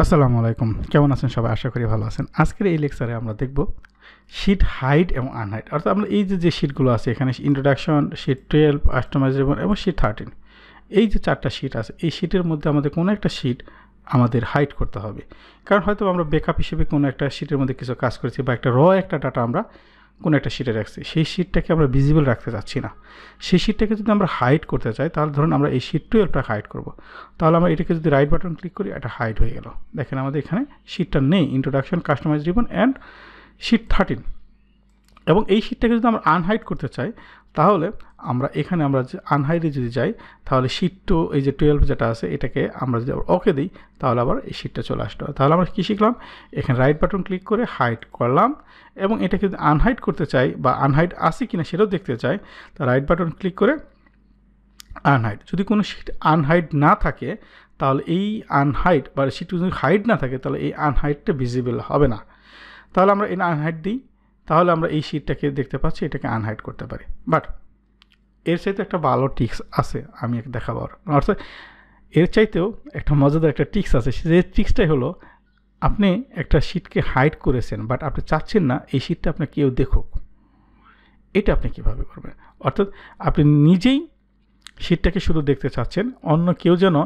আসসালামু আলাইকুম, কেমন আছেন সবাই? আশা করি ভালো আছেন। আজকের এই লেকচারে আমরা দেখব শিট হাইড এবং আনহাইড। অর্থাৎ আমরা এই যে শিটগুলো আছে এখানে ইন্ট্রোডাকশন, শিট 12, কাস্টমাইজেবল এবং শিট 13, এই যে 4টা শিট আছে, এই শিটের মধ্যে আমাদের কোনো একটা শিট আমাদের হাইড করতে হবে। কারণ হয়তো আমরা ব্যাকআপ হিসেবে কোনো একটা শিটের মধ্যে কিছু কাজ করেছি বা একটা একটা ডাটা আমরা কোনো একটা শিটে রাখছি, সেই শিটটাকে আমরা ভিজিবল রাখতে চাচ্ছি না। সেই শিটটাকে যদি আমরা হাইড করতে চাই, তাহলে ধরুন আমরা এই শিট 12টা হাইড করব। তাহলে আমরা এটাকে যদি রাইট বাটন ক্লিক করি, এটা হাইড হয়ে গেল। দেখেন আমাদের এখানে শিটটা নেই, introduction, customize ribbon and sheet 13। এবং এই শিটটাকে যদি আমরা আনহাইড করতে চাই, তাহলে আমরা এখানে আমরা যে আনহাইডে যদি যাই, তাহলে শিট 2 এই যে 12 যেটা আছে এটাকে আমরা যদি ওকে দিই, তাহলে আবার এই শিটটা চলে আসলো। তাহলে আমরা কী শিখলাম? এখানে রাইট বাটন ক্লিক করে হাইড করলাম, এবং এটাকে যদি আনহাইড করতে চাই বা আনহাইড আছে কিনা সেটাও দেখতে চাই, তা রাইট বাটন ক্লিক করে আনহাইড। যদি কোনো শিট আনহাইড না থাকে, তাহলে এই আনহাইড বা শিট যদি হাইড না থাকে, তাহলে এই আনহাইডটা ভিজিবল হবে না। তাহলে আমরা এই আনহাইড দিই, তাহলে আমরা এই শিটটাকে দেখতে পাচ্ছি, এটাকে আনহাইড করতে পারি। বাট এর চাইতে একটা ভালো টিক্স আছে, আমি দেখাবো। অর্থাৎ এর চাইতেও একটা মজাদার একটা টিক্স আছে। যে টিক্সটাই হলো, আপনি একটা শিটকে হাইড করেছেন, বাট আপনি চাচ্ছেন না এই শিটটা আপনার কেউ দেখুক। এটা আপনি কীভাবে করবেন? অর্থাৎ আপনি নিজেই শিটটাকে শুধু দেখতে চাচ্ছেন, অন্য কেউ যেন,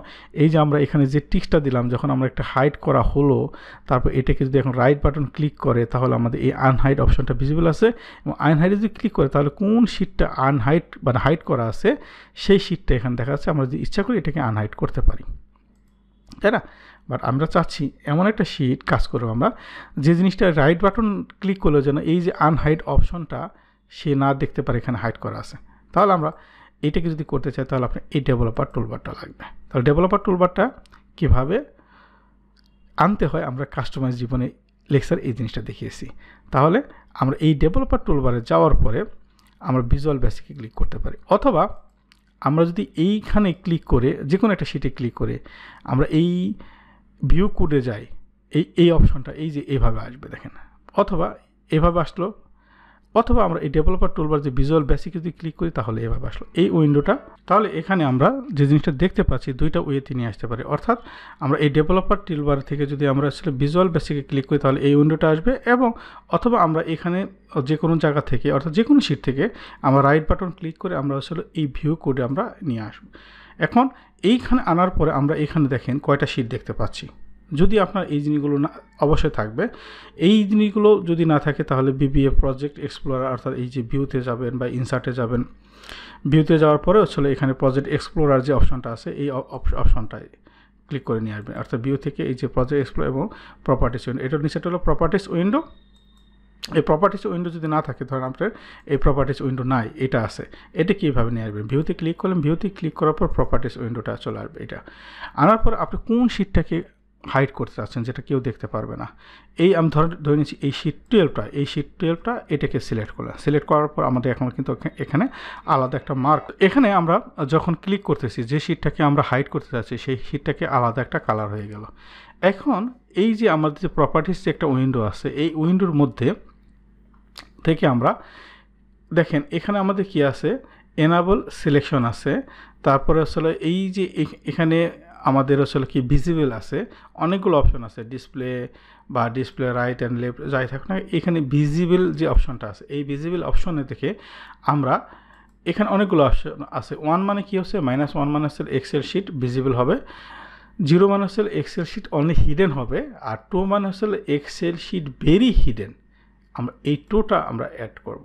এই যে আমরা এখানে যে টিক্সটা দিলাম, যখন আমরা একটা হাইড করা হলো, তারপর এটাকে যদি এখন রাইট বাটন ক্লিক করে, তাহলে আমাদের এই আনহাইড অপশনটা ভিজিবল আছে। এবং আনহাইডে যদি ক্লিক করে, তাহলে কোন শিটটা আনহাইড বা হাইড করা আছে সেই শিটটা এখানে দেখা যাচ্ছে। আমরা যদি ইচ্ছা করি এটাকে আনহাইড করতে পারি, তাই না? বাট আমরা চাচ্ছি এমন একটা শিট কাজ করবো আমরা, যে জিনিসটা রাইট বাটন ক্লিক করলে যেন এই যে আনহাইড অপশনটা সে না দেখতে পারে এখানে হাইড করা আছে। তাহলে আমরা এইটাকে যদি করতে চাই, তাহলে আপনার এই ডেভেলপার টুলবারটা লাগবে। তাহলে ডেভেলপার টুলবারটা কীভাবে আনতে হয় আমরা কাস্টমাইজ জীবনে লেকচার এই জিনিসটা দেখিয়েছি। তাহলে আমরা এই ডেভেলপার টুলবারে যাওয়ার পরে আমরা ভিজুয়াল বেসিকে ক্লিক করতে পারি, অথবা আমরা যদি এইখানে ক্লিক করে যে কোনো একটা শিটে ক্লিক করে আমরা এই ভিউ কোডে যাই, এই অপশনটা এই যে এইভাবে আসবে, দেখেন। অথবা এভাবে আসলো, অথবা আমরা এই ডেভেলপার টুলবার যে ভিজুয়াল বেসিক যদি ক্লিক করি, তাহলে এভাবে আসলো এই উইন্ডোটা। তাহলে এখানে আমরা যে জিনিসটা দেখতে পাচ্ছি, দুইটা ওয়েতে নিয়ে আসতে পারি। অর্থাৎ আমরা এই ডেভেলপার টুলবার থেকে যদি আমরা আসলে ভিজুয়াল বেসিকে ক্লিক করি, তাহলে এই উইন্ডোটা আসবে। এবং অথবা আমরা এখানে যে কোনো জায়গা থেকে, অর্থাৎ যে কোনো শিট থেকে আমরা রাইট বাটন ক্লিক করে আমরা আসলে এই ভিউ কোডে আমরা নিয়ে আসবো। এখন এইখানে আনার পরে আমরা এখানে দেখেন কয়টা শিট দেখতে পাচ্ছি। যদি আপনার এই জিনিসগুলো না, অবশ্যই থাকবে। এই জিনিসগুলো যদি না থাকে, তাহলে বিবিএ প্রজেক্ট এক্সপ্লোরার, অর্থাৎ এই যে ভিউতে যাবেন বা ইনসার্টে যাবেন, ভিউতে যাওয়ার পরে আসলে এখানে প্রজেক্ট এক্সপ্লোরার যে অপশনটা আছে, এই অপশনটায় ক্লিক করে নিয়ে আসবেন। অর্থাৎ ভিউ থেকে এই যে প্রজেক্ট এক্সপ্লোর এবং প্রপার্টিস উইন্ডো, এটার নিচেটা হলো প্রপার্টিস উইন্ডো। এই প্রপার্টিস উইন্ডো যদি না থাকে, ধরেন আপনার এই প্রপার্টিস উইন্ডো নাই, এটা আছে, এটা কীভাবে নিয়ে আসবেন? ভিউতে ক্লিক করলেন, ভিউতে ক্লিক করার পর প্রপার্টিস উইন্ডোটা চলে আসবে। এটা আনার পর আপনি কোন শিটটাকে হাইড করতে চাচ্ছেন, যেটা কেউ দেখতে পারবে না, এই আমি ধরে নিচ্ছি এই শিট 12টা, এই শিট 12টা এটাকে সিলেক্ট করলাম। সিলেক্ট করার পর আমাদের এখন কিন্তু এখানে আলাদা একটা মার্ক, এখানে আমরা যখন ক্লিক করতেছি যে শিটটাকে আমরা হাইড করতে চাচ্ছি, সেই শিটটাকে আলাদা একটা কালার হয়ে গেল। এখন এই যে আমাদের যে প্রপার্টিস যে একটা উইন্ডো আছে, এই উইন্ডোর মধ্যে থেকে আমরা দেখেন এখানে আমাদের কি আছে, এনাবল সিলেকশন আছে। তারপরে আসলে এই যে এখানে আমাদের আসলে কি ভিজিবল আছে, অনেকগুলো অপশন আছে, ডিসপ্লে বা ডিসপ্লে রাইট অ্যান্ড লেফট যাই থাকুক না, এখানে ভিজিবল যে অপশনটা আছে, এই ভিজিবল অপশনে থেকে আমরা এখানে অনেকগুলো অপশন আছে। 1 মানে কি হচ্ছে, -1 মানে হচ্ছে এক্সেল শিট ভিজিবল হবে, 0 মানে হচ্ছে এক্সেল শিট অনলি হিডেন হবে, আর 2 মানে হচ্ছে এক্সেল শিট ভেরি হিডেন। আমরা এই 2টা আমরা অ্যাড করব।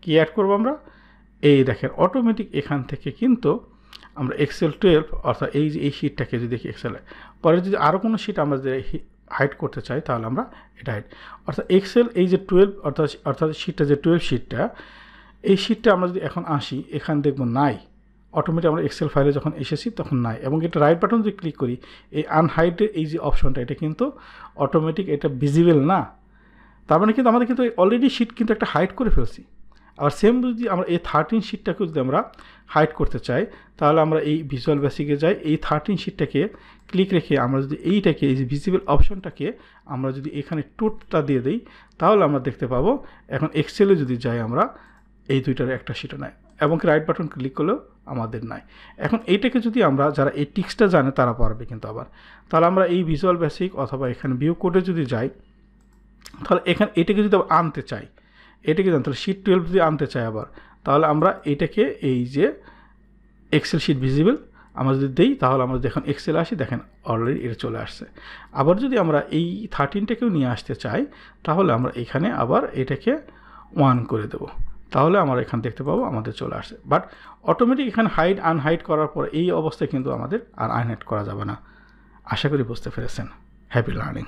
কি অ্যাড করব আমরা? এই দেখেন অটোমেটিক এখান থেকে কিন্তু আমরা এক্সেল 12, অর্থাৎ এই যে এই শিটটাকে যদি দেখি এক্সেলে, পরে যদি আরও কোনো শিট আমরা হাইড করতে চাই, তাহলে আমরা এটা হাইড, অর্থাৎ এক্সেল এই যে 12, অর্থাৎ শিটটা যে 12 শিটটা, এই শিটটা আমরা যদি এখন আসি, এখানে দেখব নাই, অটোমেটিক আমরা এক্সেল ফাইলে যখন এসেছি তখন নাই। এবং এটা রাইট বাটন যদি ক্লিক করি, এই আনহাইডের এই যে অপশনটা, এটা কিন্তু অটোমেটিক এটা ভিজিবল না। তার মানে কিন্তু আমাদের কিন্তু অলরেডি শিট কিন্তু একটা হাইড করে ফেলছি। আবার সেম যদি আমরা এই 13 শিটটাকে যদি আমরা হাইড করতে চাই, তাহলে আমরা এই ভিজুয়াল বেসিকে যাই, এই 13 শিটটাকে ক্লিক রেখে আমরা যদি এইটাকে, এই যে ভিজিবল অপশনটাকে আমরা যদি এখানে টুটটা দিয়ে দিই, তাহলে আমরা দেখতে পাবো এখন এক্সেলে যদি যাই আমরা, এই দুইটার একটা শিটও নাই। এবং রাইট বাটন ক্লিক করলেও আমাদের নাই। এখন এইটাকে যদি আমরা যারা এই টিক্সটা জানে তারা পারবে কিন্তু আবার, তাহলে আমরা এই ভিজুয়াল বেসিক অথবা এখানে ভিউ কোডে যদি যাই, তাহলে এখানে এটাকে যদি আবার আনতে চাই, এটাকে জানতে তাহলে শিট 12 যদি আনতে চাই আবার, তাহলে আমরা এটাকে এই যে এক্সেল শিট ভিজিবল আমরা যদি দিই, তাহলে আমরা যখন এক্সেল আসি দেখেন অলরেডি এটা চলে আসছে। আবার যদি আমরা এই 13টাকেও নিয়ে আসতে চাই, তাহলে আমরা এখানে আবার এটাকে 1 করে দেব, তাহলে আমরা এখানে দেখতে পাবো আমাদের চলে আসছে। বাট অটোমেটিক এখানে হাইড আনহাইড করার পর এই অবস্থায় কিন্তু আমাদের আর আনহাইড করা যাবে না। আশা করি বুঝতে পেরেছেন। Happy learning.